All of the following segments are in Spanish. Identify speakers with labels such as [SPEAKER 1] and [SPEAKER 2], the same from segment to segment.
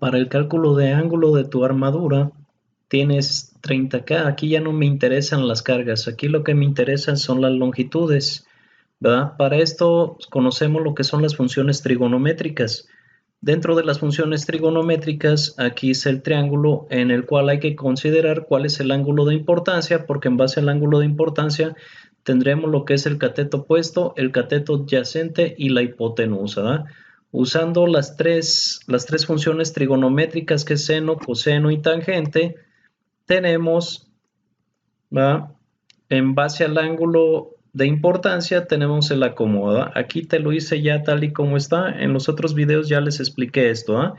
[SPEAKER 1] Para el cálculo de ángulo de tu armadura tienes 30K. Aquí ya no me interesan las cargas. Aquí lo que me interesan son las longitudes, ¿verdad? Para esto conocemos lo que son las funciones trigonométricas. Dentro de las funciones trigonométricas, aquí es el triángulo en el cual hay que considerar cuál es el ángulo de importancia, porque en base al ángulo de importancia tendremos lo que es el cateto opuesto, el cateto adyacente y la hipotenusa, ¿verdad? Usando las tres funciones trigonométricas que es seno, coseno y tangente, tenemos, ¿verdad? En base al ángulo de importancia tenemos el acomodo. Aquí te lo hice ya tal y como está. En los otros videos ya les expliqué esto. ¿Eh?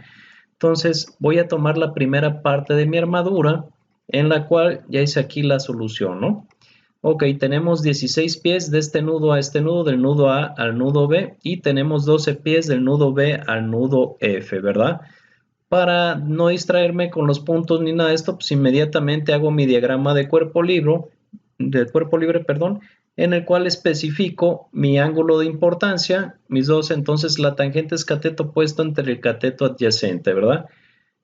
[SPEAKER 1] Entonces voy a tomar la primera parte de mi armadura en la cual ya hice aquí la solución, ¿no? Ok, tenemos 16 pies de este nudo a este nudo, del nudo A al nudo B, y tenemos 12 pies del nudo B al nudo F, ¿verdad? Para no distraerme con los puntos ni nada de esto, pues inmediatamente hago mi diagrama de cuerpo libre, perdón, en el cual especifico mi ángulo de importancia, mis dos, entonces la tangente es cateto opuesto entre el cateto adyacente, ¿verdad?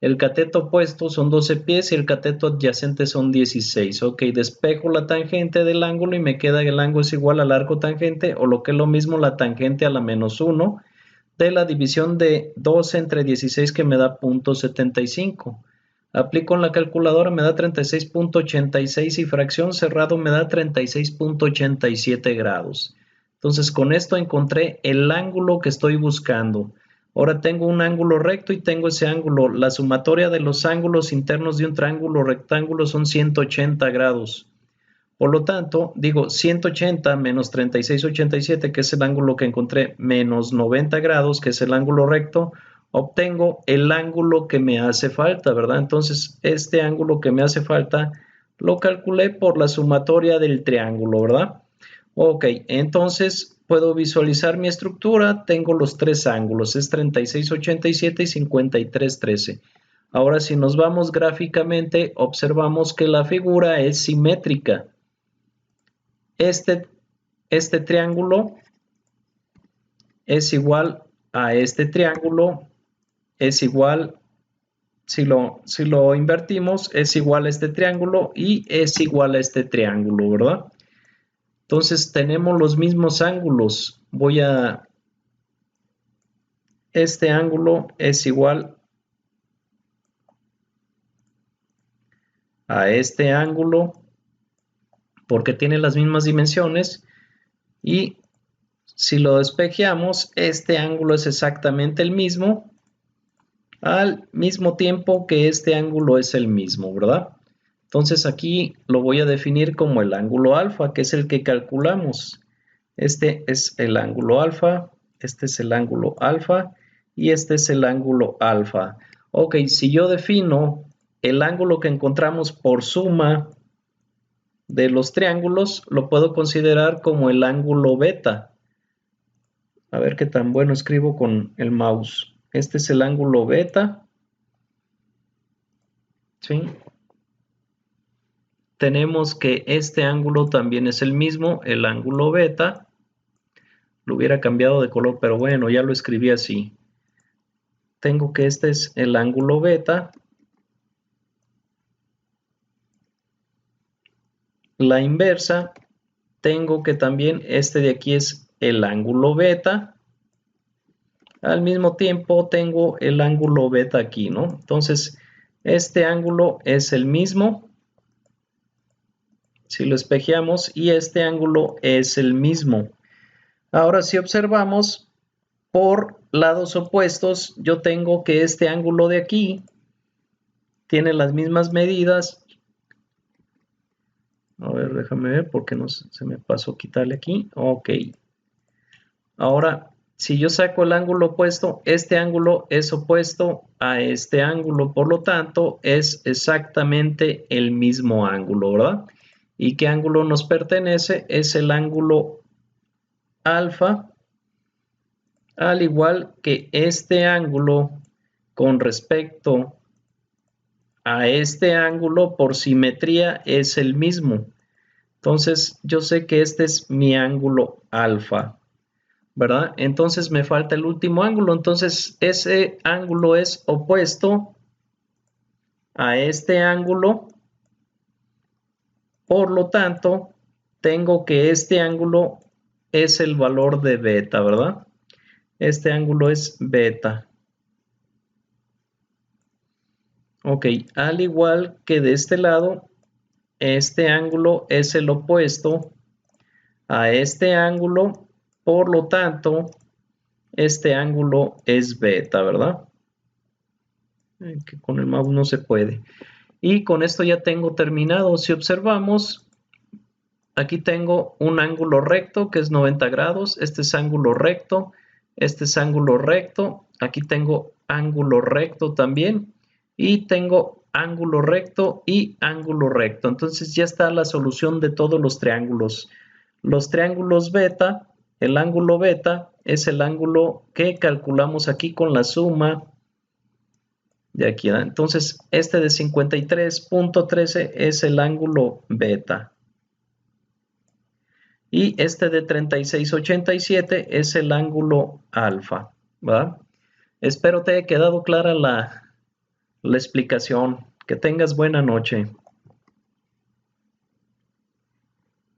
[SPEAKER 1] El cateto opuesto son 12 pies y el cateto adyacente son 16. Ok, despejo la tangente del ángulo y me queda el ángulo es igual al arco tangente, o lo que es lo mismo la tangente a la -1 de la división de 12 entre 16 que me da 0.75. Aplico en la calculadora, me da 36.86 y fracción cerrado me da 36.87 grados. Entonces con esto encontré el ángulo que estoy buscando. Ahora tengo un ángulo recto y tengo ese ángulo. La sumatoria de los ángulos internos de un triángulo rectángulo son 180 grados. Por lo tanto, digo 180 menos 36,87, que es el ángulo que encontré, menos 90 grados, que es el ángulo recto, obtengo el ángulo que me hace falta, ¿verdad? Entonces, este ángulo que me hace falta lo calculé por la sumatoria del triángulo, ¿verdad? Ok, entonces puedo visualizar mi estructura, tengo los tres ángulos, es 36,87 y 53,13. Ahora, si nos vamos gráficamente, observamos que la figura es simétrica. Este triángulo es igual a este triángulo, es igual, si lo invertimos, es igual a este triángulo y es igual a este triángulo, ¿verdad? Entonces tenemos los mismos ángulos. Este ángulo es igual a este ángulo porque tiene las mismas dimensiones, y si lo despejeamos, este ángulo es exactamente el mismo, al mismo tiempo que este ángulo es el mismo, ¿verdad? Entonces aquí lo voy a definir como el ángulo alfa, que es el que calculamos. Este es el ángulo alfa, este es el ángulo alfa y este es el ángulo alfa. Ok, si yo defino el ángulo que encontramos por suma de los triángulos, lo puedo considerar como el ángulo beta. A ver qué tan bueno escribo con el mouse. Este es el ángulo beta. ¿Sí? Tenemos que este ángulo también es el mismo, el ángulo beta. Lo hubiera cambiado de color, pero bueno, ya lo escribí así. Tengo que este es el ángulo beta. La inversa, tengo que también este de aquí es el ángulo beta. Al mismo tiempo tengo el ángulo beta aquí, ¿no? Entonces, este ángulo es el mismo. Si lo espejeamos, y este ángulo es el mismo. Ahora, si observamos por lados opuestos, yo tengo que este ángulo de aquí tiene las mismas medidas. A ver, déjame ver porque no se me pasó quitarle aquí. Ok. Ahora, si yo saco el ángulo opuesto, este ángulo es opuesto a este ángulo, por lo tanto, es exactamente el mismo ángulo, ¿verdad? ¿Y qué ángulo nos pertenece? Es el ángulo alfa, al igual que este ángulo con respecto a este ángulo por simetría es el mismo. Entonces, yo sé que este es mi ángulo alfa. ¿verdad? Entonces me falta el último ángulo. Entonces ese ángulo es opuesto a este ángulo. Por lo tanto, tengo que este ángulo es el valor de beta, ¿verdad? Este ángulo es beta. Ok, al igual que de este lado, este ángulo es el opuesto a este ángulo, por lo tanto, este ángulo es beta, ¿verdad? Que con el mouse no se puede. Y con esto ya tengo terminado. Si observamos, aquí tengo un ángulo recto que es 90 grados. Este es ángulo recto. Este es ángulo recto. Aquí tengo ángulo recto también. Y tengo ángulo recto y ángulo recto. Entonces ya está la solución de todos los triángulos. Los triángulos beta, el ángulo beta es el ángulo que calculamos aquí con la suma de aquí. Entonces, este de 53.13 es el ángulo beta. Y este de 36.87 es el ángulo alfa, ¿verdad? Espero te haya quedado clara la explicación. Que tengas buena noche.